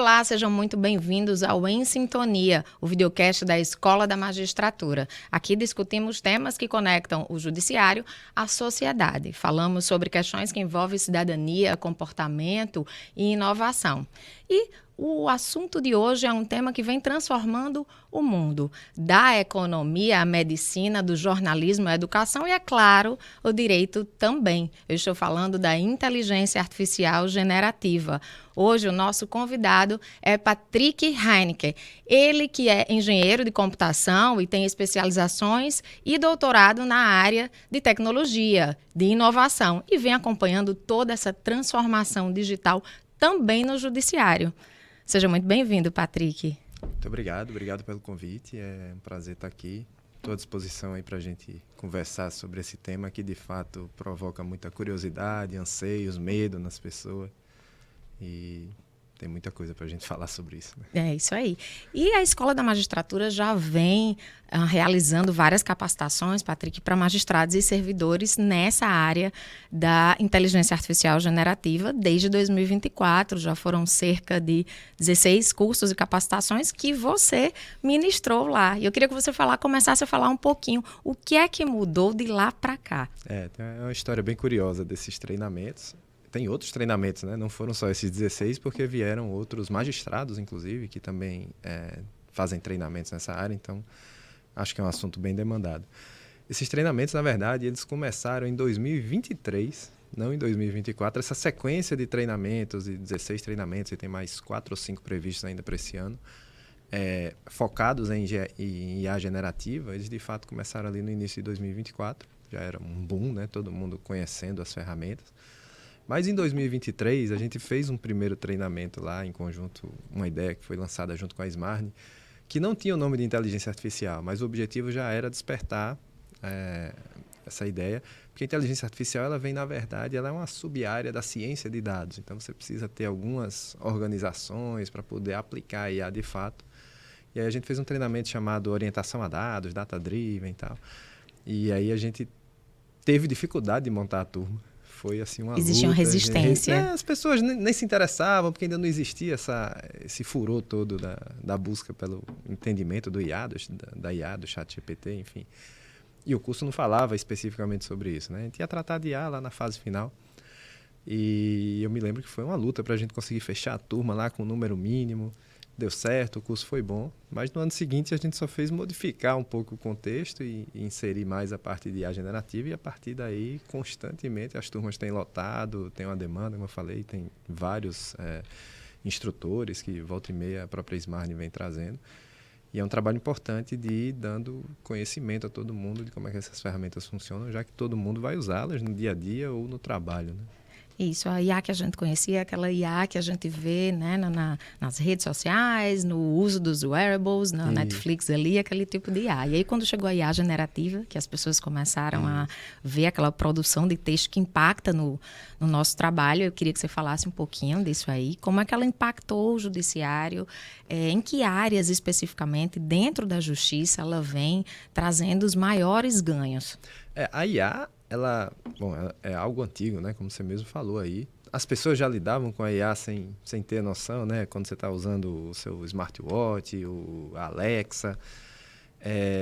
Olá, sejam muito bem-vindos ao Em Sintonia, o videocast da Escola da Magistratura. Aqui discutimos temas que conectam o judiciário à sociedade. Falamos sobre questões que envolvem cidadania, comportamento e inovação. E o assunto de hoje é um tema que vem transformando o mundo, da economia à medicina, do jornalismo à educação e, é claro, o direito também. Eu estou falando da inteligência artificial generativa. Hoje o nosso convidado é Patrick Heinecke, ele que é engenheiro de computação e tem especializações e doutorado na área de tecnologia, de inovação e vem acompanhando toda essa transformação digital também no judiciário. Seja muito bem-vindo, Patrick. Muito obrigado pelo convite, é um prazer estar aqui. Estou à disposição aí para a gente conversar sobre esse tema que de fato provoca muita curiosidade, anseios, medo nas pessoas e tem muita coisa para a gente falar sobre isso, né? É isso aí. E a Escola da Magistratura já vem realizando várias capacitações, Patrick, para magistrados e servidores nessa área da inteligência artificial generativa desde 2024. Já foram cerca de 16 cursos e capacitações que você ministrou lá. E eu queria que você começasse a falar um pouquinho o que é que mudou de lá para cá. É uma história bem curiosa desses treinamentos. Tem outros treinamentos, né? Não foram só esses 16, porque vieram outros magistrados, inclusive, que também fazem treinamentos nessa área, então acho que é um assunto bem demandado. Esses treinamentos, na verdade, eles começaram em 2023, não em 2024. Essa sequência de treinamentos, de 16 treinamentos, e tem mais 4 ou 5 previstos ainda para esse ano, focados em IA generativa, eles de fato começaram ali no início de 2024, já era um boom, né? Todo mundo conhecendo as ferramentas. Mas em 2023, a gente fez um primeiro treinamento lá em conjunto, uma ideia que foi lançada junto com a Smarne, que não tinha o nome de inteligência artificial, mas o objetivo já era despertar essa ideia, porque a inteligência artificial, ela vem, na verdade, ela é uma sub-área da ciência de dados, então você precisa ter algumas organizações para poder aplicar a IA de fato. E aí a gente fez um treinamento chamado Orientação a Dados, Data Driven e tal, e aí a gente teve dificuldade de montar a turma. Foi assim uma Existia uma resistência. As pessoas nem se interessavam, porque ainda não existia esse furor todo da busca pelo entendimento do IA, da IA, do ChatGPT, enfim. E o curso não falava especificamente sobre isso, né? A gente ia tratar de IA lá na fase final. E eu me lembro que foi uma luta para a gente conseguir fechar a turma lá com o número mínimo. Deu certo, o curso foi bom, mas no ano seguinte a gente só fez modificar um pouco o contexto e inserir mais a parte de IA generativa, e a partir daí, constantemente, as turmas têm lotado, tem uma demanda, como eu falei, tem vários instrutores que volta e meia a própria Smarne vem trazendo, e é um trabalho importante de ir dando conhecimento a todo mundo de como é que essas ferramentas funcionam, já que todo mundo vai usá-las no dia a dia ou no trabalho, né? Isso, a IA que a gente conhecia, aquela IA que a gente vê, né, nas redes sociais, no uso dos wearables, na Netflix ali, aquele tipo de IA. E aí quando chegou a IA generativa, que as pessoas começaram a ver aquela produção de texto que impacta no nosso trabalho, eu queria que você falasse um pouquinho disso aí, como é que ela impactou o judiciário, em que áreas especificamente dentro da justiça ela vem trazendo os maiores ganhos. A IA... ela é algo antigo, né? Como você mesmo falou aí. As pessoas já lidavam com a IA sem ter noção, né? Quando você está usando o seu smartwatch, a Alexa,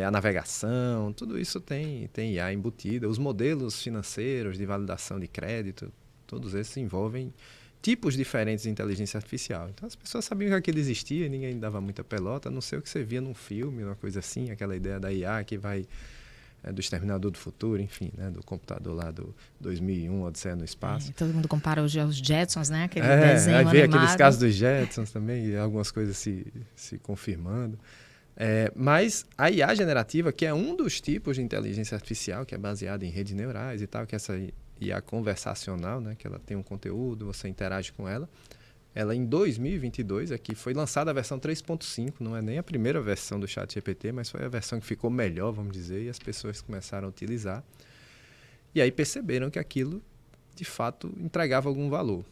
a navegação, tudo isso tem IA embutida. Os modelos financeiros de validação de crédito, todos esses envolvem tipos diferentes de inteligência artificial. Então as pessoas sabiam que aquilo existia, ninguém dava muita pelota, a não ser o que você via num filme, uma coisa assim, aquela ideia da IA que vai... do Exterminador do Futuro, enfim, né, do computador lá do 2001, Odisseia no Espaço. Todo mundo compara hoje aos Jetsons, né? Aquele desenho aí vê animado. Aqueles casos dos Jetsons também, e algumas coisas se confirmando. Mas a IA generativa, que é um dos tipos de inteligência artificial, que é baseada em redes neurais e tal, que é essa IA conversacional, né, que ela tem um conteúdo, você interage com ela. Ela, em 2022, aqui foi lançada a versão 3.5, não é nem a primeira versão do ChatGPT, mas foi a versão que ficou melhor, vamos dizer, e as pessoas começaram a utilizar. E aí perceberam que aquilo, de fato, entregava algum valor.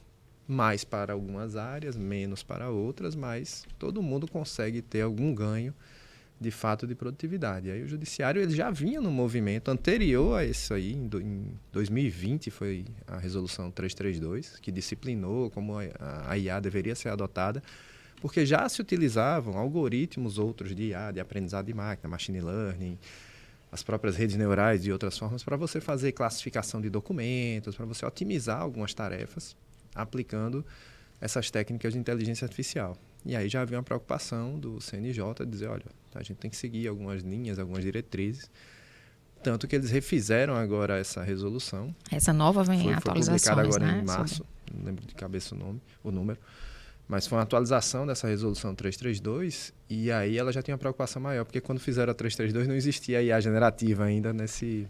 Mais para algumas áreas, menos para outras, mas todo mundo consegue ter algum ganho, de fato, de produtividade. E aí o judiciário ele já vinha no movimento anterior a isso aí, em 2020 foi a resolução 332, que disciplinou como a IA deveria ser adotada, porque já se utilizavam algoritmos outros de IA, de aprendizado de máquina, machine learning, as próprias redes neurais e outras formas para você fazer classificação de documentos, para você otimizar algumas tarefas aplicando essas técnicas de inteligência artificial. E aí já havia uma preocupação do CNJ de dizer, olha, a gente tem que seguir algumas linhas, algumas diretrizes. Tanto que eles refizeram agora essa resolução. Essa nova vem atualizações, foi publicada agora né? em março, não lembro de cabeça o número. Mas foi uma atualização dessa resolução 332 e aí ela já tinha uma preocupação maior, porque quando fizeram a 332 não existia a IA generativa ainda nesse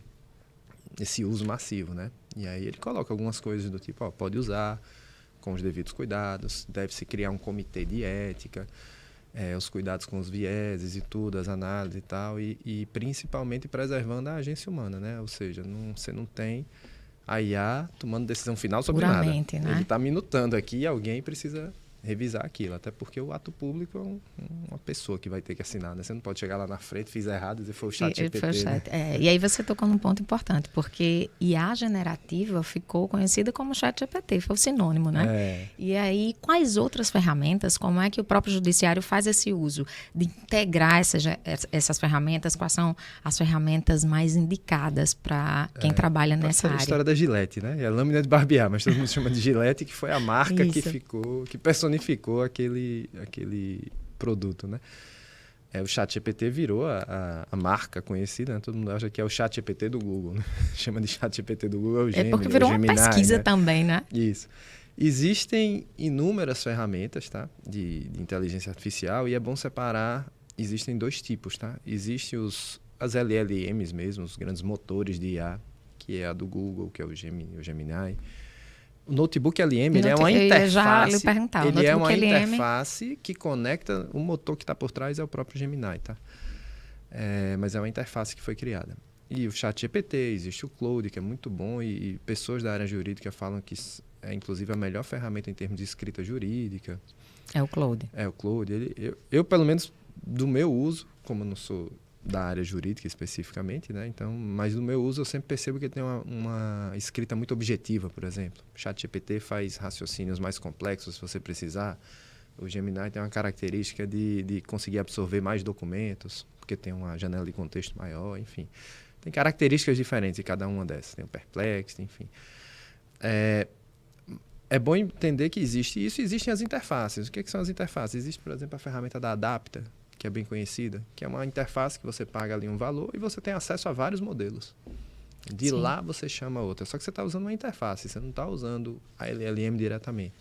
uso massivo, né? E aí ele coloca algumas coisas do tipo, pode usar com os devidos cuidados, deve-se criar um comitê de ética, os cuidados com os vieses e tudo, as análises e tal, e principalmente preservando a agência humana, né? Ou seja, você não tem a IA tomando decisão final sobre puramente, nada. Né? Ele está minutando aqui e alguém precisa revisar aquilo, até porque o ato público é uma pessoa que vai ter que assinar, né? Você não pode chegar lá na frente, fiz errado e dizer foi o chat GPT, né? E aí você tocou num ponto importante, porque IA generativa ficou conhecida como chat GPT, foi o sinônimo, né? E aí, quais outras ferramentas, como é que o próprio judiciário faz esse uso de integrar essas ferramentas, quais são as ferramentas mais indicadas para quem trabalha nessa área? A história da Gillette, né? É a lâmina de barbear, mas todo mundo chama de Gillette, que foi a marca que personificou aquele produto, né? O ChatGPT virou a marca conhecida, né? Todo mundo acha que é o ChatGPT do Google, né? Chama de ChatGPT do Google, é o Gemini, porque virou uma pesquisa, né? Também, né? Isso. Existem inúmeras ferramentas, tá? de inteligência artificial e é bom separar, existem dois tipos, tá? Existem as LLMs mesmo, os grandes motores de IA, que é a do Google, que é o Gemini. O notebook LM ele é uma interface. Já lhe perguntar, ele é uma interface que conecta o motor que está por trás é o próprio Gemini, tá? Mas é uma interface que foi criada. E o ChatGPT, existe o Claude, que é muito bom e pessoas da área jurídica falam que é inclusive a melhor ferramenta em termos de escrita jurídica. É o Claude. É o Claude. Eu pelo menos do meu uso, como eu não sou da área jurídica especificamente, né? Então, mas no meu uso eu sempre percebo que ele tem uma escrita muito objetiva, por exemplo. O ChatGPT faz raciocínios mais complexos se você precisar. O Gemini tem uma característica de conseguir absorver mais documentos, porque tem uma janela de contexto maior, enfim. Tem características diferentes em cada uma dessas. Tem o Perplexity, enfim. É bom entender que existe isso e existem as interfaces. O que são as interfaces? Existe, por exemplo, a ferramenta da Adapta, que é bem conhecida, que é uma interface que você paga ali um valor e você tem acesso a vários modelos. De lá você chama outra. Só que você está usando uma interface, você não está usando a LLM diretamente.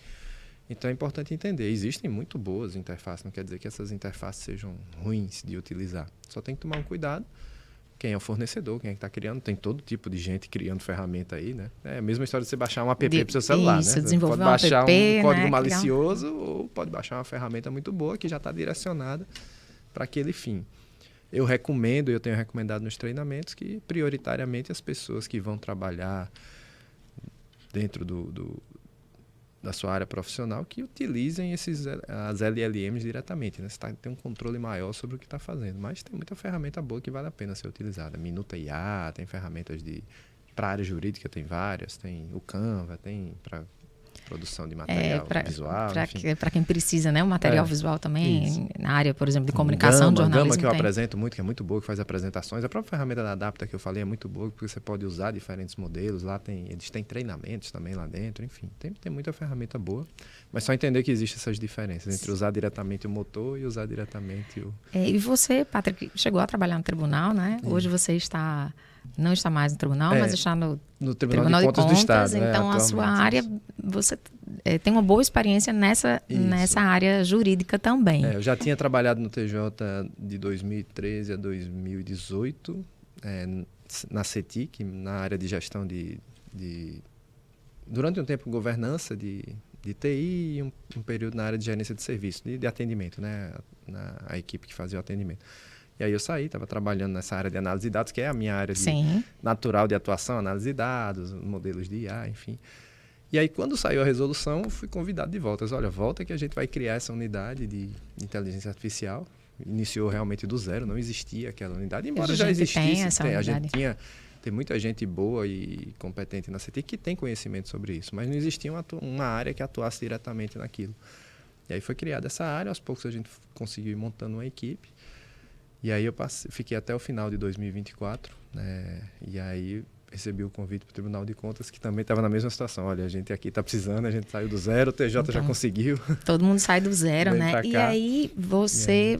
Então é importante entender, existem muito boas interfaces, não quer dizer que essas interfaces sejam ruins de utilizar. Só tem que tomar um cuidado. Quem é o fornecedor, quem é que está criando, tem todo tipo de gente criando ferramenta aí, né? É a mesma história de você baixar um app para o seu celular, isso, né? Você pode baixar um código né? malicioso ou pode baixar uma ferramenta muito boa que já está direcionada para aquele fim. Eu recomendo, eu tenho recomendado nos treinamentos que prioritariamente as pessoas que vão trabalhar dentro da sua área profissional que utilizem as LLMs diretamente, né? Você tem um controle maior sobre o que está fazendo, mas tem muita ferramenta boa que vale a pena ser utilizada. Minuta IA, tem ferramentas para a área jurídica, tem várias, tem o Canva, tem para produção de material visual. Para quem precisa, né? O material visual também, na área, por exemplo, de comunicação, de jornalismo. Gama que eu apresento muito, que é muito boa, que faz apresentações. A própria ferramenta da Adapta que eu falei é muito boa, porque você pode usar diferentes modelos. Lá eles têm treinamentos também lá dentro, enfim. Tem muita ferramenta boa. Mas só entender que existem essas diferenças entre usar diretamente o motor e usar diretamente o... E você, Patrick, chegou a trabalhar no tribunal, né? Hoje você não está mais no tribunal, mas está no Tribunal de Contas do Estado. Então, a sua área, você tem uma boa experiência nessa área jurídica também. Eu já tinha trabalhado no TJ de 2013 a 2018, na CETIC, na área de gestão durante um tempo, governança de TI e um período na área de gerência de serviço, de atendimento, né? A equipe que fazia o atendimento. E aí eu saí, estava trabalhando nessa área de análise de dados, que é a minha área natural de atuação, análise de dados, modelos de IA, enfim. E aí, quando saiu a resolução, eu fui convidado de volta. Olha, volta que a gente vai criar essa unidade de inteligência artificial. Iniciou realmente do zero, não existia aquela unidade, embora já existisse. A gente tem muita gente boa e competente na CETIC que tem conhecimento sobre isso, mas não existia uma área que atuasse diretamente naquilo. E aí foi criada essa área, aos poucos a gente conseguiu ir montando uma equipe. E aí eu fiquei até o final de 2024, né? E aí recebi o convite para o Tribunal de Contas, que também estava na mesma situação. Olha, a gente aqui está precisando, a gente saiu do zero, o TJ Então, já conseguiu. Todo mundo sai do zero, Vem né? pra E cá. aí você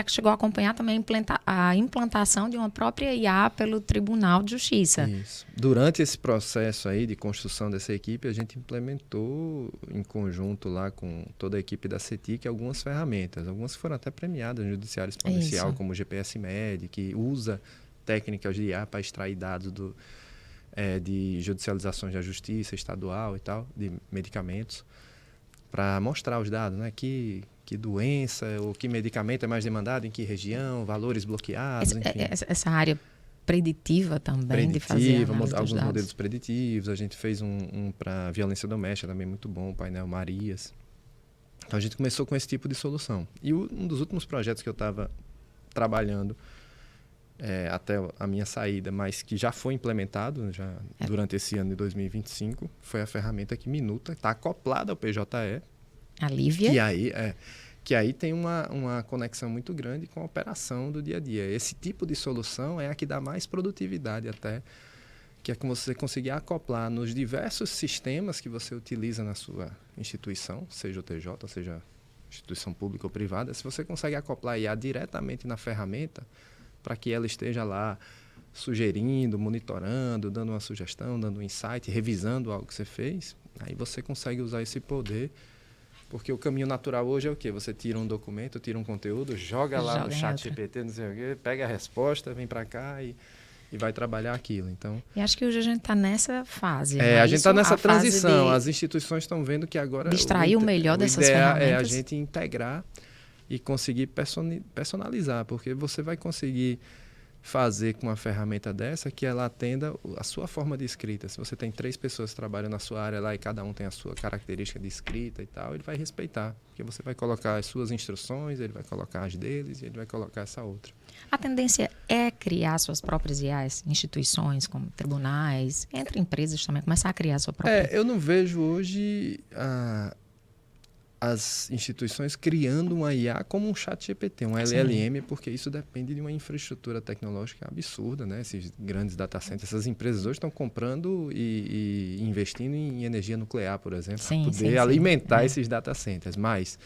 chegou a acompanhar também a implantação de uma própria IA pelo Tribunal de Justiça. Isso. Durante esse processo aí de construção dessa equipe, a gente implementou em conjunto lá com toda a equipe da CETIC algumas ferramentas. Algumas foram até premiadas no Judiciário Exponencial, Isso. como o GPS-MED, que usa técnicas de IA para extrair dados de judicializações da justiça estadual e tal, de medicamentos, para mostrar os dados, né? Que doença ou que medicamento é mais demandado, em que região, valores bloqueados, enfim. Essa área preditiva também, de fazer análise alguns dos dados. modelos preditivos. A gente fez um para violência doméstica também muito bom, o painel Marias. Então a gente começou com esse tipo de solução. E um dos últimos projetos que eu estava trabalhando até a minha saída, mas que já foi implementado durante esse ano de 2025, foi a ferramenta que Minuta, está acoplada ao PJE. A Lívia. Que aí tem uma conexão muito grande com a operação do dia a dia. Esse tipo de solução é a que dá mais produtividade até, que é que você conseguir acoplar nos diversos sistemas que você utiliza na sua instituição, seja o TJ, seja instituição pública ou privada. Se você consegue acoplar IA diretamente na ferramenta, para que ela esteja lá sugerindo, monitorando, dando uma sugestão, dando um insight, revisando algo que você fez, aí você consegue usar esse poder, porque o caminho natural hoje é o quê? Você tira um documento, tira um conteúdo, joga lá no chat GPT, não sei o quê, pega a resposta, vem para cá e vai trabalhar aquilo. Então, e acho que hoje a gente está nessa fase. A gente está nessa transição. As instituições estão vendo que agora extrair o melhor dessas ferramentas. É a gente integrar e conseguir personalizar, porque você vai conseguir fazer com uma ferramenta dessa que ela atenda a sua forma de escrita. Se você tem 3 pessoas trabalhando na sua área lá e cada um tem a sua característica de escrita e tal, ele vai respeitar, porque você vai colocar as suas instruções, ele vai colocar as deles e ele vai colocar essa outra. A tendência é criar suas próprias IAs, instituições como tribunais, entre empresas também, começar a criar a sua própria. Eu não vejo hoje as instituições criando uma IA como um chat GPT, um LLM, porque isso depende de uma infraestrutura tecnológica absurda, né? Esses grandes data centers, essas empresas hoje estão comprando e investindo em energia nuclear, por exemplo, para poder alimentar esses data centers. Mas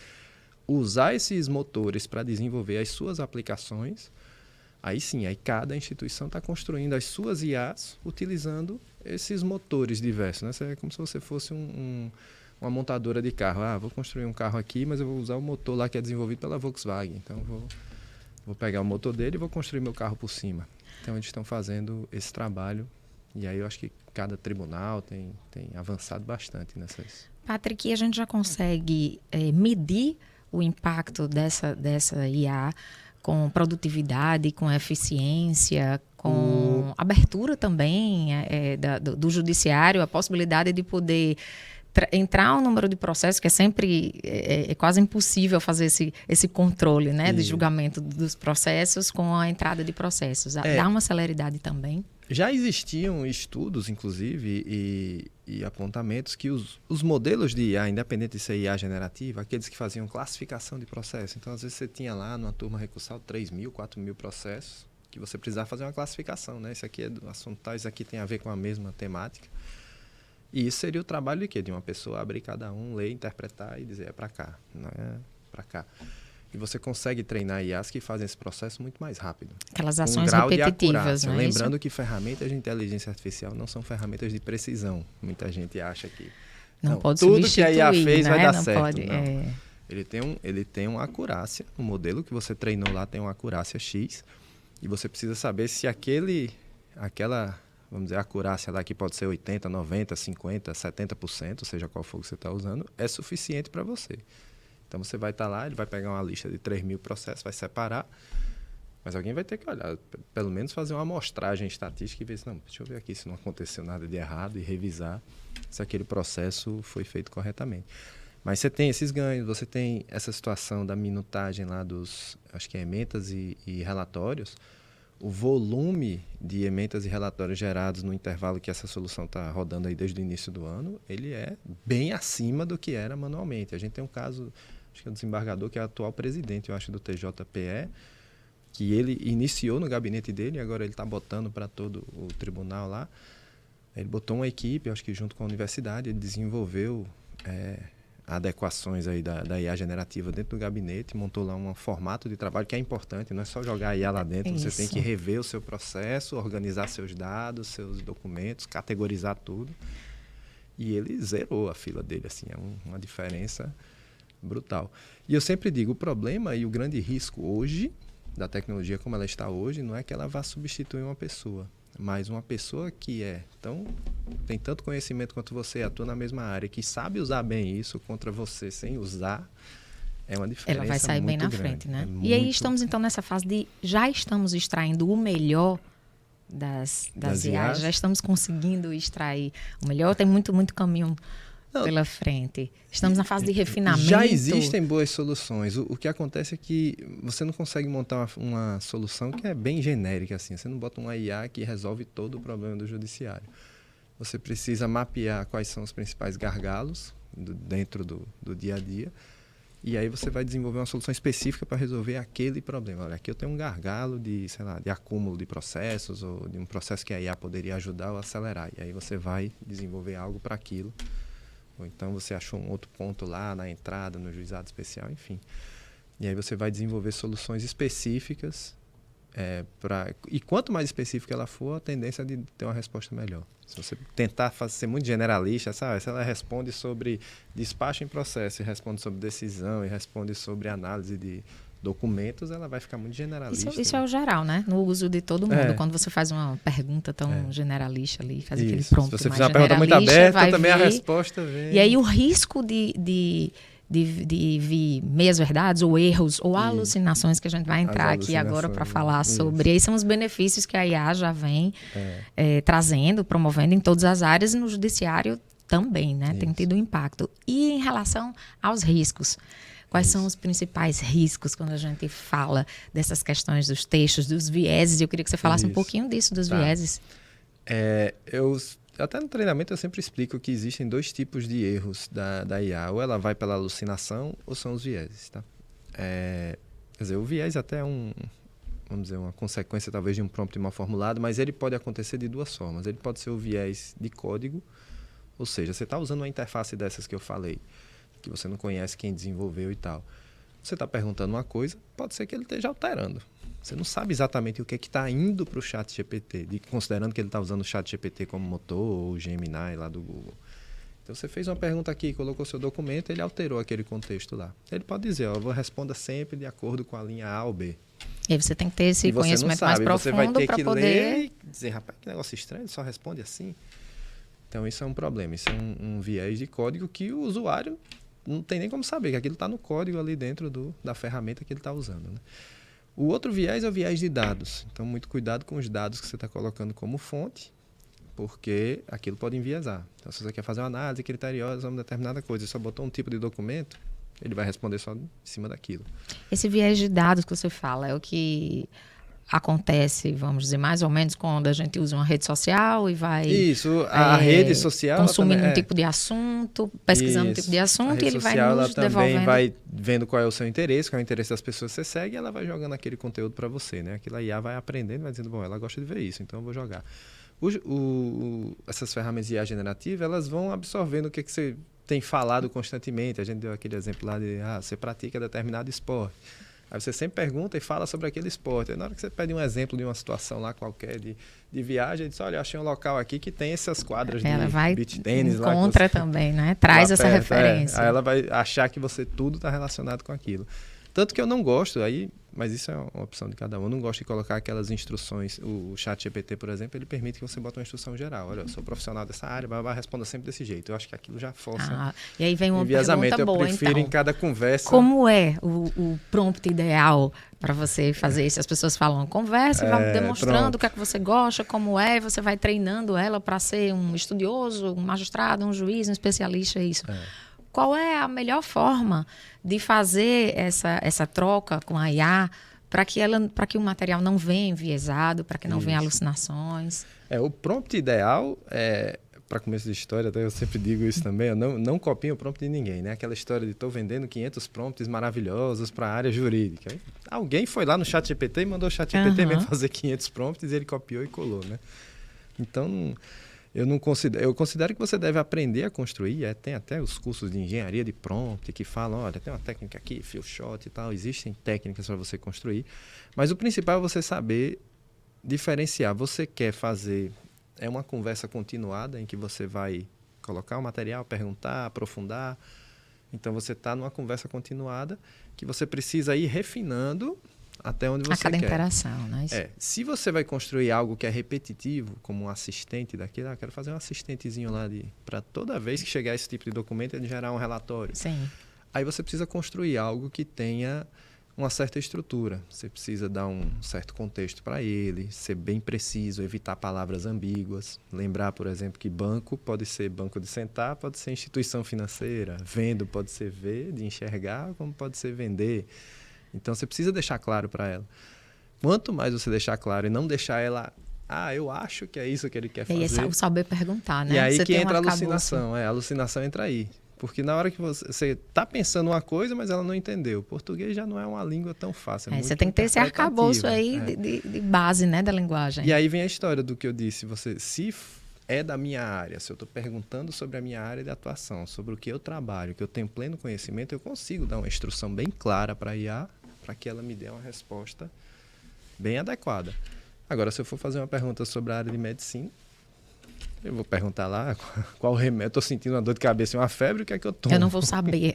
usar esses motores para desenvolver as suas aplicações, aí sim, aí cada instituição está construindo as suas IAs utilizando esses motores diversos, né? Isso é como se você fosse uma montadora de carro. Vou construir um carro aqui, mas eu vou usar o motor lá que é desenvolvido pela Volkswagen. Então, vou pegar o motor dele e vou construir meu carro por cima. Então, eles estão fazendo esse trabalho. E aí, eu acho que cada tribunal tem avançado bastante nessas... Patrick, a gente já consegue medir o impacto dessa IA com produtividade, com eficiência, com abertura também do judiciário, a possibilidade de poder entrar um número de processos, que é sempre quase impossível fazer esse controle, né, de julgamento dos processos com a entrada de processos. Dá uma celeridade também. Já existiam estudos, inclusive, e apontamentos que os modelos de IA, independente de ser IA generativa, aqueles que faziam classificação de processos. Então, às vezes, você tinha lá numa turma recursal 3.000, 4.000 processos que você precisava fazer uma classificação, né? Esse aqui é do assunto tal, isso aqui tem a ver com a mesma temática. E isso seria o trabalho de quê? De uma pessoa abrir cada um, ler, interpretar e dizer é para cá, não é para cá. E você consegue treinar IAs que fazem esse processo muito mais rápido. Aquelas ações repetitivas, não é? Lembrando que ferramentas de inteligência artificial não são ferramentas de precisão. Muita gente acha que não pode tudo substituir, que a IA fez vai dar não certo. Pode, não. Ele tem uma acurácia, o modelo que você treinou lá tem uma acurácia X, e você precisa saber se aquela, vamos dizer, acurácia lá que pode ser 80%, 90%, 50%, 70%, seja qual for que você está usando, é suficiente para você. Então, você vai estar lá, ele vai pegar uma lista de 3.000 processos, vai separar, mas alguém vai ter que olhar, pelo menos fazer uma amostragem estatística e ver se, não, deixa eu ver aqui se não aconteceu nada de errado e revisar se aquele processo foi feito corretamente. Mas você tem esses ganhos, você tem essa situação da minutagem lá dos, acho que é ementas e relatórios. O volume de ementas e relatórios gerados no intervalo que essa solução está rodando aí desde o início do ano, ele é bem acima do que era manualmente. A gente tem um caso acho que é o desembargador, que é o atual presidente, eu acho, do TJPE, que ele iniciou no gabinete dele e agora ele está botando para todo o tribunal lá. Ele botou uma equipe, acho que junto com a universidade, ele desenvolveu adequações aí da IA generativa dentro do gabinete, montou lá um formato de trabalho que é importante, não é só jogar a IA lá dentro, você tem que rever o seu processo, organizar seus dados, seus documentos, categorizar tudo. E ele zerou a fila dele, assim, é uma diferença brutal. E eu sempre digo, o problema e o grande risco hoje, da tecnologia como ela está hoje, não é que ela vá substituir uma pessoa, mas uma pessoa que tem tanto conhecimento quanto você, atua na mesma área, que sabe usar bem isso contra você sem usar, é uma diferença. Ela vai sair bem na grande. frente, né? E aí estamos então nessa fase de já estamos extraindo o melhor das IAs, já estamos conseguindo extrair o melhor, tem muito caminho pela frente. Estamos na fase de refinamento. Já existem boas soluções. O que acontece é que você não consegue montar uma solução que é bem genérica, assim. Você não bota uma IA que resolve todo o problema do judiciário. Você precisa mapear quais são os principais gargalos dentro do dia a dia. E aí você vai desenvolver uma solução específica para resolver aquele problema. Olha, aqui eu tenho um gargalo de acúmulo de processos ou de um processo que a IA poderia ajudar ou acelerar. E aí você vai desenvolver algo para aquilo. Ou então você achou um outro ponto lá na entrada, no juizado especial, enfim. E aí você vai desenvolver soluções específicas. E quanto mais específica ela for, a tendência é de ter uma resposta melhor. Se você tentar ser muito generalista, sabe? Se ela responde sobre despacho em processo, e responde sobre decisão, e responde sobre análise de documentos, ela vai ficar muito generalista. Isso é o geral, né? No uso de todo mundo. Quando você faz uma pergunta tão generalista ali, faz aquele prompt mais generalista. Se você fizer uma pergunta muito aberta, também a resposta vem. E aí o risco de vir meias-verdades ou erros ou alucinações, que a gente vai entrar aqui agora para falar sobre. Aí são os benefícios que a IA já vem trazendo, promovendo em todas as áreas, e no judiciário também, né? Tem tido impacto. E em relação aos riscos, quais são os principais riscos quando a gente fala dessas questões dos textos, dos vieses? Eu queria que você falasse um pouquinho disso, dos vieses. Até no treinamento eu sempre explico que existem dois tipos de erros da IA. Ou ela vai pela alucinação ou são os vieses. Tá? Quer dizer, o viés até é vamos dizer, uma consequência talvez de um prompt mal formulado, mas ele pode acontecer de duas formas. Ele pode ser o viés de código, ou seja, você está usando uma interface dessas que eu falei, que você não conhece quem desenvolveu e tal. Você está perguntando uma coisa, pode ser que ele esteja alterando. Você não sabe exatamente o que está indo para o ChatGPT, considerando que ele está usando o ChatGPT como motor ou o Gemini lá do Google. Então, você fez uma pergunta aqui, colocou seu documento, ele alterou aquele contexto lá. Ele pode dizer, responda sempre de acordo com a linha A ou B. E aí você tem que ter esse conhecimento mais profundo para poder... Você vai ter que ler e dizer, rapaz, que negócio estranho, ele só responde assim. Então, isso é um problema. Isso é um viés de código que o usuário não tem nem como saber, que aquilo está no código ali dentro da ferramenta que ele está usando, né? O outro viés é o viés de dados. Então, muito cuidado com os dados que você está colocando como fonte, porque aquilo pode enviesar. Então, se você quer fazer uma análise criteriosa sobre uma determinada coisa e só botou um tipo de documento, ele vai responder só em cima daquilo. Esse viés de dados que você fala é o que acontece, vamos dizer, mais ou menos quando a gente usa uma rede social e vai... Isso, a rede social... Consumindo um tipo de assunto, pesquisando um tipo de assunto, e ele vai nos devolvendo... Ela também vai vendo qual é o seu interesse, qual é o interesse das pessoas que você segue, e ela vai jogando aquele conteúdo para você, né? Aquilo aí vai aprendendo, vai dizendo, bom, ela gosta de ver isso, então eu vou jogar. Essas ferramentas de IA generativa, elas vão absorvendo o que você tem falado constantemente. A gente deu aquele exemplo lá de, você pratica determinado esporte. Aí você sempre pergunta e fala sobre aquele esporte. Aí na hora que você pede um exemplo de uma situação lá qualquer de viagem, diz, olha, eu achei um local aqui que tem essas quadras de beach tênis. Ela vai encontra também, né? Traz essa referência. Aí ela vai achar que você tudo está relacionado com aquilo. Tanto que eu não gosto, mas isso é uma opção de cada um. Eu não gosto de colocar aquelas instruções. O ChatGPT, por exemplo, ele permite que você bote uma instrução geral. Olha, eu sou profissional dessa área, responda sempre desse jeito. Eu acho que aquilo já força. E aí vem uma pergunta boa, eu prefiro em cada conversa... Como é o prompt ideal para você fazer isso? As pessoas falam, conversa, vai demonstrando o que é que você gosta, como é, e você vai treinando ela para ser um estudioso, um magistrado, um juiz, um especialista, isso. Qual é a melhor forma de fazer essa troca com a IA para que o material não venha enviesado, para que não venha alucinações? O prompt ideal para começo de história, até eu sempre digo isso também, eu não copiem o prompt de ninguém, né? Aquela história de estou vendendo 500 prompts maravilhosos para a área jurídica. Aí, alguém foi lá no ChatGPT e mandou o ChatGPT mesmo fazer 500 prompts e ele copiou e colou, né? Então, eu considero que você deve aprender a construir. Tem até os cursos de engenharia de prompt que falam, olha, tem uma técnica aqui, few shot e tal, existem técnicas para você construir. Mas o principal é você saber diferenciar. Você quer fazer uma conversa continuada em que você vai colocar o material, perguntar, aprofundar. Então, você está numa conversa continuada que você precisa ir refinando até onde você quer. A cada interação, né? Se você vai construir algo que é repetitivo, como um assistente daquilo, quero fazer um assistentezinho lá para toda vez que chegar esse tipo de documento, ele gerar um relatório. Sim. Aí você precisa construir algo que tenha uma certa estrutura. Você precisa dar um certo contexto para ele, ser bem preciso, evitar palavras ambíguas. Lembrar, por exemplo, que banco pode ser banco de sentar, pode ser instituição financeira. Vendo pode ser ver, de enxergar, como pode ser vender. Então, você precisa deixar claro para ela. Quanto mais você deixar claro e não deixar ela... eu acho que é isso que ele quer fazer. E aí, saber perguntar, né? E aí você que entra a alucinação. A alucinação entra aí. Porque na hora que você está pensando uma coisa, mas ela não entendeu. O português já não é uma língua tão fácil. Você tem que ter esse arcabouço aí de base, né, da linguagem. E aí vem a história do que eu disse. Se é da minha área, se eu estou perguntando sobre a minha área de atuação, sobre o que eu trabalho, que eu tenho pleno conhecimento, eu consigo dar uma instrução bem clara para a IA, para que ela me dê uma resposta bem adequada. Agora, se eu for fazer uma pergunta sobre a área de medicina, eu vou perguntar lá qual remédio, estou sentindo uma dor de cabeça e uma febre, o que é que eu tomo? Eu não vou saber,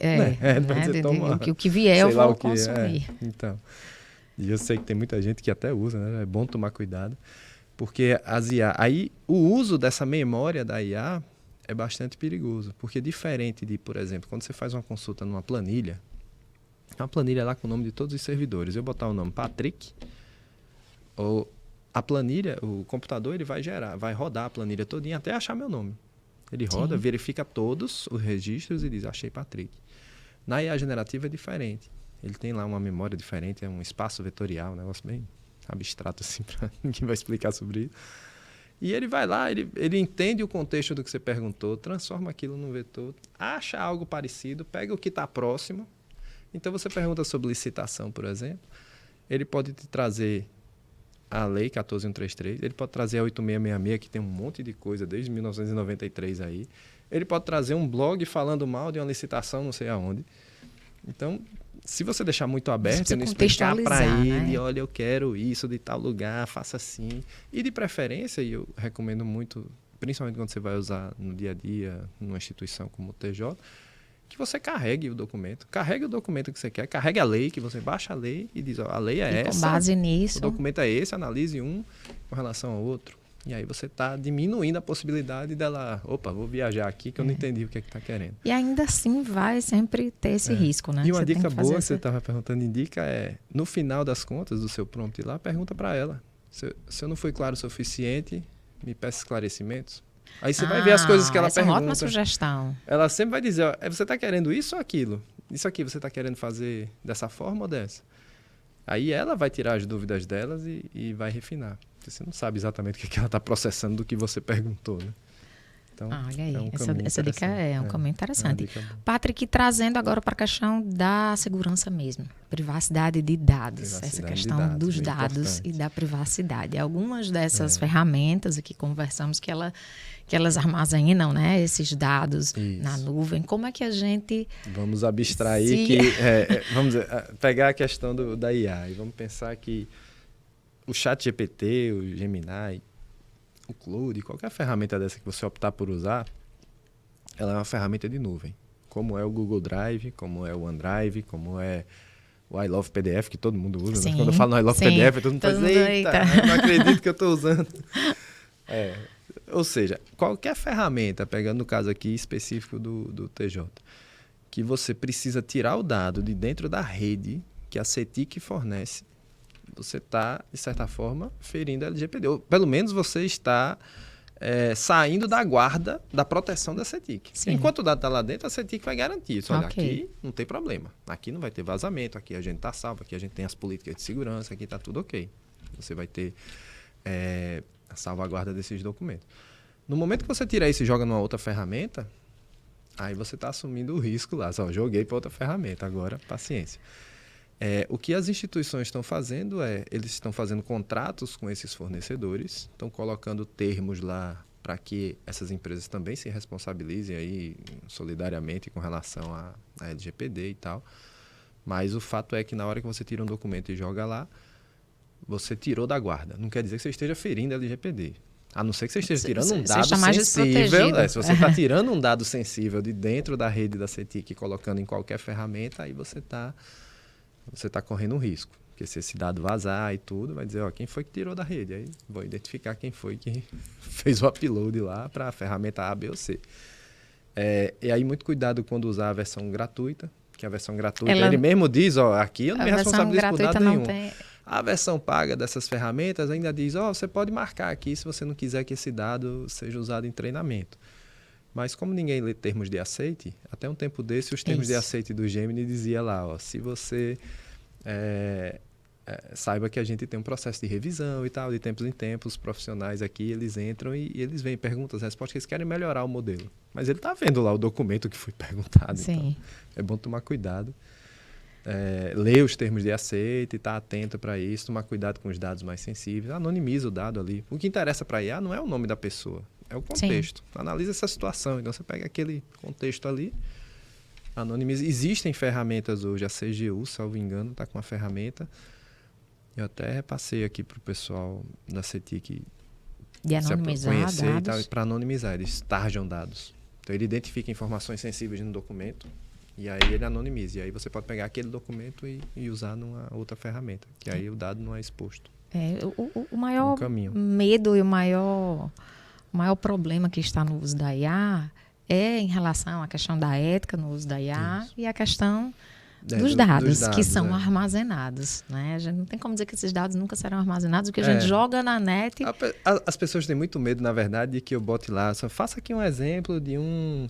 o que vier eu vou consumir. Então, e eu sei que tem muita gente que até usa, né? É bom tomar cuidado, porque as IA, aí o uso dessa memória da IA é bastante perigoso, porque diferente de, por exemplo, quando você faz uma consulta numa planilha lá com o nome de todos os servidores, eu botar o nome Patrick, ou a planilha, o computador, ele vai rodar a planilha todinha até achar meu nome. Ele roda, verifica todos os registros e diz, achei Patrick. Na IA generativa é diferente. Ele tem lá uma memória diferente, é um espaço vetorial, um negócio bem abstrato assim, para ninguém vai explicar sobre isso. E ele vai lá, ele entende o contexto do que você perguntou, transforma aquilo num vetor, acha algo parecido, pega o que está próximo. Então, você pergunta sobre licitação, por exemplo, ele pode te trazer a Lei 14.133, ele pode trazer a 8666, que tem um monte de coisa desde 1993 aí. Ele pode trazer um blog falando mal de uma licitação não sei aonde. Então, se você deixar muito aberto, ele explicar para ele, olha, eu quero isso de tal lugar, faça assim. E de preferência, e eu recomendo muito, principalmente quando você vai usar no dia a dia, numa instituição como o TJ, que você carregue o documento. Carregue o documento que você quer, carregue a lei, que você baixa a lei e diz, ó, a lei é essa. Com base nisso. O documento é esse, analise um com relação ao outro. E aí você está diminuindo a possibilidade dela, vou viajar aqui que eu não entendi o que está querendo. E ainda assim vai sempre ter esse risco, né? E uma dica boa que você estava perguntando em dica no final das contas do seu prompt lá, pergunta para ela. Se eu não fui claro o suficiente, me peça esclarecimentos. Aí você vai ver as coisas que ela pergunta. É uma ótima sugestão. Ela sempre vai dizer, você está querendo isso ou aquilo? Isso aqui você está querendo fazer dessa forma ou dessa? Aí ela vai tirar as dúvidas delas e vai refinar. Você não sabe exatamente o que ela está processando do que você perguntou, né? Então, olha aí, essa dica é um caminho interessante. Patrick, trazendo agora para a questão da segurança mesmo, privacidade de dados, essa questão dos dados e da privacidade. Algumas dessas ferramentas aqui conversamos que elas armazenam, né, esses dados na nuvem. Como é que a gente... Vamos abstrair vamos pegar a questão da IA e vamos pensar que o ChatGPT, o Gemini, o Claude, qualquer ferramenta dessa que você optar por usar, ela é uma ferramenta de nuvem. Como é o Google Drive, como é o OneDrive, como é o I Love PDF, que todo mundo usa. Né? Quando eu falo no I Love PDF, todo mundo faz, eita, eu não acredito que eu estou usando. Ou seja, qualquer ferramenta, pegando no caso aqui específico do TJ, que você precisa tirar o dado de dentro da rede que a CETIC fornece, você está, de certa forma, ferindo a LGPD. Ou, pelo menos, você está saindo da guarda da proteção da CETIC. Sim. Enquanto o dado está lá dentro, a CETIC vai garantir isso. Olha, aqui não tem problema. Aqui não vai ter vazamento, aqui a gente está salvo, aqui a gente tem as políticas de segurança, aqui está tudo ok. Você vai ter a salvaguarda desses documentos. No momento que você tira isso e joga numa outra ferramenta, aí você está assumindo o risco lá. Só joguei para outra ferramenta, agora paciência. O que as instituições estão fazendo eles estão fazendo contratos com esses fornecedores, estão colocando termos lá para que essas empresas também se responsabilizem aí solidariamente com relação à LGPD e tal. Mas o fato é que na hora que você tira um documento e joga lá, você tirou da guarda. Não quer dizer que você esteja ferindo a LGPD. A não ser que você esteja tirando um dado sensível. Se você está tirando um dado sensível de dentro da rede da CETIC e colocando em qualquer ferramenta, aí você tá correndo um risco. Porque se esse dado vazar e tudo, vai dizer, quem foi que tirou da rede? Aí vou identificar quem foi que fez o upload lá para a ferramenta A, B ou C. E aí muito cuidado quando usar a versão gratuita, que a versão gratuita, ele mesmo diz, aqui eu não me responsabilizo por dado nenhum. A versão paga dessas ferramentas ainda diz, você pode marcar aqui se você não quiser que esse dado seja usado em treinamento. Mas como ninguém lê termos de aceite, até um tempo desse os termos de aceite do Gemini dizia lá, se você saiba que a gente tem um processo de revisão e tal, de tempos em tempos, os profissionais aqui, eles entram e eles veem perguntas, respostas, que eles querem melhorar o modelo. Mas ele está vendo lá o documento que foi perguntado. Sim. Então é bom tomar cuidado. Ler os termos de aceite, estar atento para isso, tomar cuidado com os dados mais sensíveis, anonimiza o dado ali. O que interessa para a IA não é o nome da pessoa, é o contexto. Sim. Analisa essa situação, então você pega aquele contexto ali, anonimiza. Existem ferramentas hoje, a CGU, salvo engano, está com uma ferramenta. Eu até repassei aqui para o pessoal da CETIC de anonimizar dados. Para anonimizar, eles tarjam dados. Então ele identifica informações sensíveis no documento e aí ele anonimiza. E aí você pode pegar aquele documento e usar numa outra ferramenta, que aí o dado não é exposto. O maior medo e o maior problema que está no uso da IA é em relação à questão da ética no uso da IA e a questão dos dados que são armazenados. Né? A gente não tem como dizer que esses dados nunca serão armazenados, o que a gente joga na net. As pessoas têm muito medo, na verdade, de que eu bote lá, só faça aqui um exemplo de um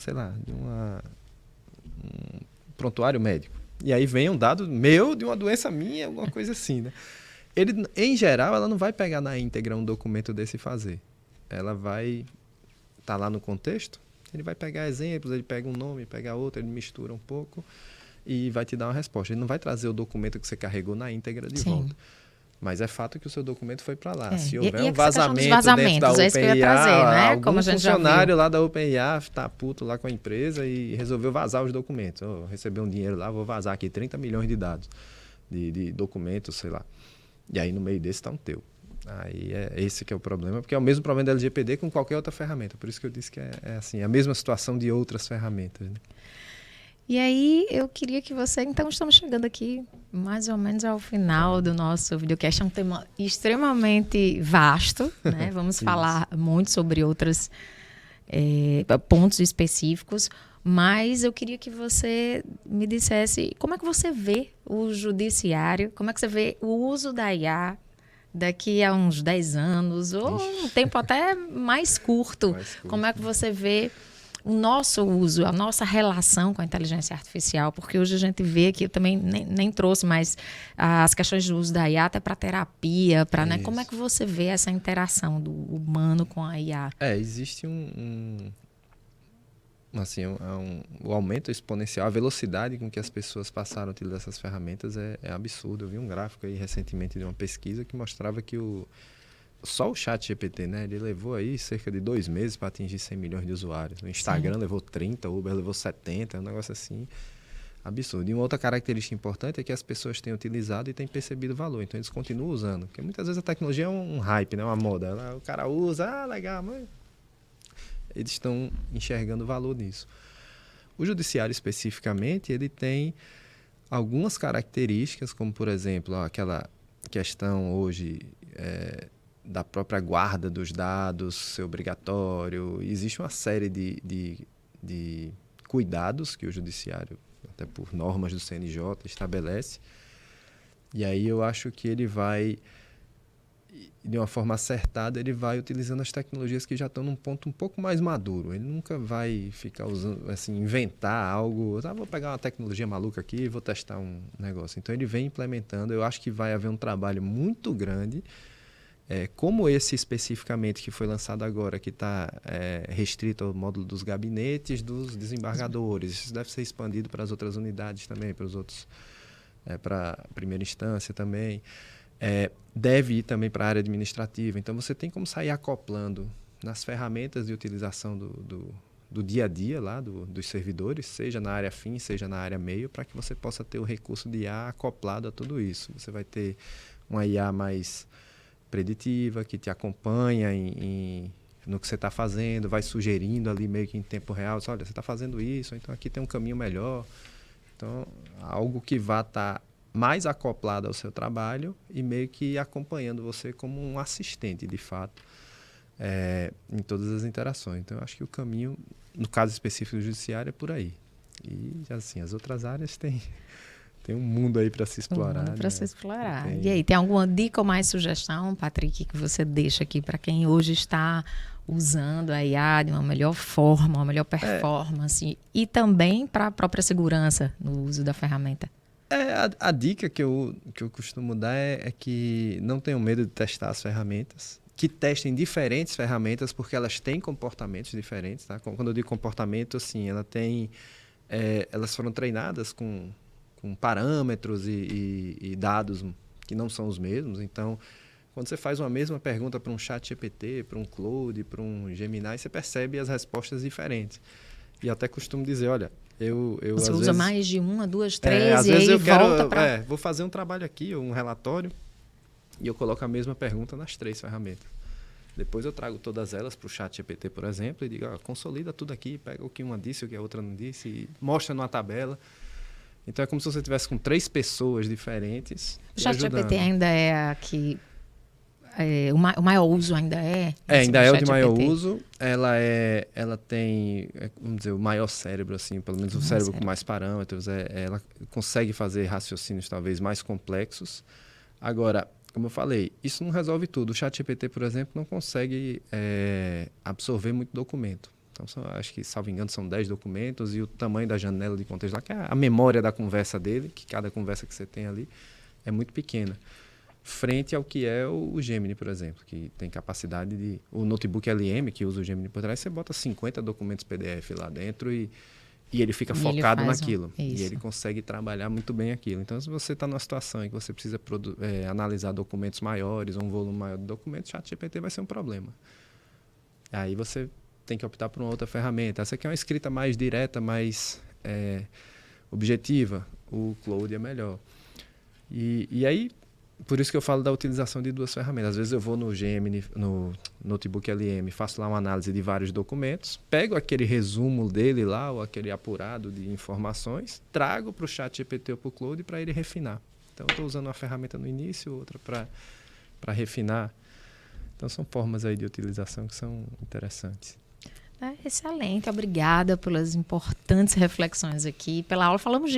prontuário médico. E aí vem um dado meu de uma doença minha, alguma coisa assim, né? Em geral, ela não vai pegar na íntegra um documento desse e fazer. Ela vai estar lá no contexto, ele vai pegar exemplos, ele pega um nome, pega outro, ele mistura um pouco e vai te dar uma resposta. Ele não vai trazer o documento que você carregou na íntegra de volta. Mas é fato que o seu documento foi para lá. Se houver um vazamento dentro da OpenAI, algum funcionário lá da OpenAI está puto lá com a empresa e resolveu vazar os documentos. Recebeu um dinheiro lá, vou vazar aqui 30 milhões de dados, de documentos, sei lá. E aí no meio desse está um teu. Aí esse que é o problema, porque é o mesmo problema da LGPD com qualquer outra ferramenta. Por isso que eu disse que é assim, a mesma situação de outras ferramentas, né? E aí, eu queria que você... Então, estamos chegando aqui mais ou menos ao final do nosso videocast. É um tema extremamente vasto, né? Vamos falar muito sobre outros pontos específicos, mas eu queria que você me dissesse como é que você vê o judiciário, como é que você vê o uso da IA daqui a uns 10 anos, ou um tempo até mais curto. Como é que você vê o nosso uso, a nossa relação com a inteligência artificial, porque hoje a gente vê que eu também nem trouxe, mas as questões de uso da IA até para terapia, né? Como é que você vê essa interação do humano com a IA? Existe o aumento exponencial, a velocidade com que as pessoas passaram a utilizar essas ferramentas é absurdo. Eu vi um gráfico aí recentemente de uma pesquisa que mostrava que só o ChatGPT, né, ele levou aí cerca de 2 meses para atingir 100 milhões de usuários. O Instagram levou 30, o Uber levou 70, é um negócio assim absurdo. E uma outra característica importante é que as pessoas têm utilizado e têm percebido o valor, então eles continuam usando. Porque muitas vezes a tecnologia é um hype, né, uma moda. O cara usa, legal, mas eles estão enxergando valor nisso. O judiciário especificamente, ele tem algumas características, como por exemplo, aquela questão hoje da própria guarda dos dados ser obrigatório. Existe uma série de cuidados que o judiciário, até por normas do CNJ, estabelece. E aí eu acho que ele vai, de uma forma acertada, ele vai utilizando as tecnologias que já estão num ponto um pouco mais maduro. Ele nunca vai ficar usando, assim, inventar algo. Vou pegar uma tecnologia maluca aqui e vou testar um negócio. Então ele vem implementando. Eu acho que vai haver um trabalho muito grande Como esse especificamente que foi lançado agora, que está restrito ao módulo dos gabinetes dos desembargadores, isso deve ser expandido para as outras unidades também, para os outros, para a primeira instância também, deve ir também para a área administrativa. Então, você tem como sair acoplando nas ferramentas de utilização do dia a dia lá dos servidores, seja na área fim, seja na área meio, para que você possa ter o recurso de IA acoplado a tudo isso. Você vai ter uma IA mais preditiva, que te acompanha no que você está fazendo, vai sugerindo ali meio que em tempo real, olha, você está fazendo isso, então aqui tem um caminho melhor. Então, algo que vá estar mais acoplado ao seu trabalho e meio que acompanhando você como um assistente, de fato, em todas as interações. Então, eu acho que o caminho, no caso específico do judiciário, é por aí. E, assim, as outras áreas têm um mundo aí para se explorar. Para se explorar. E aí, tem alguma dica ou mais sugestão, Patrick, que você deixa aqui para quem hoje está usando a IA de uma melhor forma, uma melhor performance, e também para a própria segurança no uso da ferramenta? A dica que eu costumo dar é que não tenham medo de testar as ferramentas, que testem diferentes ferramentas, porque elas têm comportamentos diferentes. Tá? Quando eu digo comportamento, assim, elas foram treinadas com parâmetros e dados que não são os mesmos. Então, quando você faz uma mesma pergunta para um ChatGPT, para um Claude, para um Gemini, você percebe as respostas diferentes. E até costumo dizer, olha, você às usa vezes, mais de uma, duas, três, às e vezes aí eu quero, volta para... vou fazer um trabalho aqui, um relatório, e eu coloco a mesma pergunta nas 3 ferramentas. Depois eu trago todas elas para o ChatGPT, por exemplo, e digo, consolida tudo aqui, pega o que uma disse, o que a outra não disse, e mostra numa tabela. Então, é como se você estivesse com 3 pessoas diferentes. O ChatGPT ainda é aqui... o maior uso ainda é? Ainda é o de maior uso. Ela tem, vamos dizer, o maior cérebro, assim, pelo menos o cérebro com mais parâmetros. Ela consegue fazer raciocínios talvez mais complexos. Agora, como eu falei, isso não resolve tudo. O ChatGPT, por exemplo, não consegue absorver muito documento. Então, acho que, salvo engano, são 10 documentos e o tamanho da janela de contexto lá, que é a memória da conversa dele, que cada conversa que você tem ali é muito pequena. Frente ao que é o Gemini, por exemplo, que tem capacidade de... O notebook LM, que usa o Gemini por trás, você bota 50 documentos PDF lá dentro e ele fica focado naquilo. E ele consegue trabalhar muito bem aquilo. Então, se você está numa situação em que você precisa analisar documentos maiores, um volume maior de documentos, o ChatGPT vai ser um problema. Aí você tem que optar por uma outra ferramenta. Essa aqui é uma escrita mais direta, mais objetiva. O Claude é melhor. E aí, por isso que eu falo da utilização de 2 ferramentas. Às vezes eu vou no Gemini, no Notebook LM, faço lá uma análise de vários documentos, pego aquele resumo dele lá, ou aquele apurado de informações, trago para o ChatGPT ou para o Claude para ele refinar. Então, eu estou usando uma ferramenta no início, outra para refinar. Então, são formas aí de utilização que são interessantes. Excelente, obrigada pelas importantes reflexões aqui, pela aula. Falamos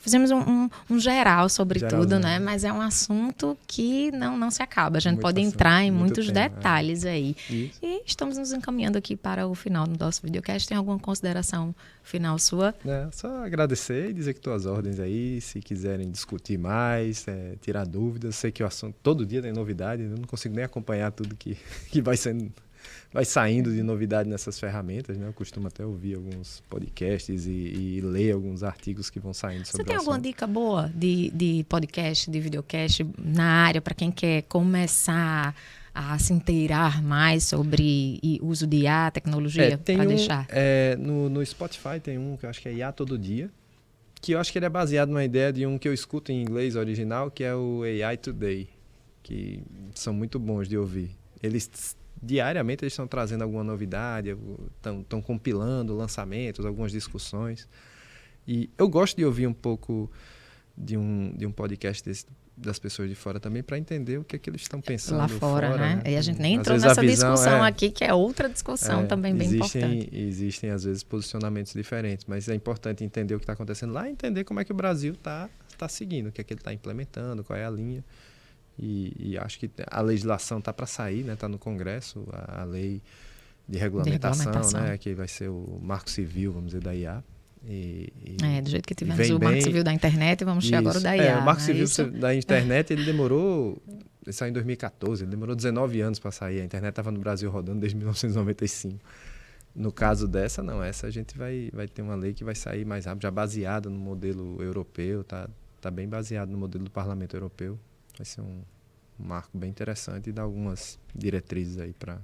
fizemos um geral sobre tudo, né? Mas é um assunto que não se acaba. A gente pode entrar em muitos detalhes aí. Isso. E estamos nos encaminhando aqui para o final do nosso videocast. Tem alguma consideração final sua? Só agradecer e dizer que estou às ordens aí. Se quiserem discutir mais, tirar dúvidas. Sei que o assunto todo dia tem novidade. Eu não consigo nem acompanhar tudo que vai saindo de novidade nessas ferramentas, né? Eu costumo até ouvir alguns podcasts e ler alguns artigos que vão saindo sobre o assunto. Você tem alguma dica boa de podcast, de videocast na área para quem quer começar a se inteirar mais sobre o uso de IA, tecnologia, para deixar? No Spotify tem um que eu acho que é IA Todo Dia, que eu acho que ele é baseado numa ideia de um que eu escuto em inglês original, que é o AI Today, que são muito bons de ouvir. Diariamente eles estão trazendo alguma novidade, estão compilando lançamentos, algumas discussões. E eu gosto de ouvir um pouco de um podcast das pessoas de fora também, para entender o que é que eles estão pensando lá fora, né? E a gente nem Às entrou vezes nessa discussão aqui, que é outra discussão também bem importante. Existem, às vezes, posicionamentos diferentes, mas é importante entender o que está acontecendo lá e entender como é que o Brasil está seguindo, o que é que ele está implementando, qual é a linha. E acho que a legislação está para sair, né? Está no Congresso, a lei de regulamentação, né? Que vai ser o marco civil, vamos dizer, da IA. Do jeito que tivemos o marco civil da internet, vamos chegar agora o da IA. O marco civil da internet, ele demorou saiu em 2014, ele demorou 19 anos para sair. A internet estava no Brasil rodando desde 1995. No caso dessa, não. Essa a gente vai ter uma lei que vai sair mais rápido, já baseada no modelo europeu, tá bem baseado no modelo do Parlamento Europeu. Vai ser um marco bem interessante e dar algumas diretrizes aí para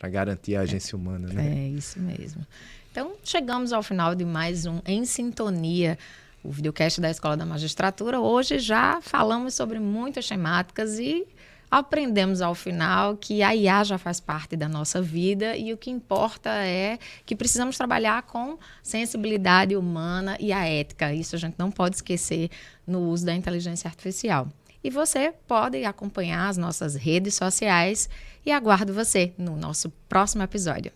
garantir a agência humana, né? É isso mesmo. Então, chegamos ao final de mais um Em Sintonia, o videocast da Escola da Magistratura. Hoje já falamos sobre muitas temáticas e aprendemos ao final que a IA já faz parte da nossa vida e o que importa é que precisamos trabalhar com sensibilidade humana e a ética. Isso a gente não pode esquecer no uso da inteligência artificial. E você pode acompanhar as nossas redes sociais e aguardo você no nosso próximo episódio.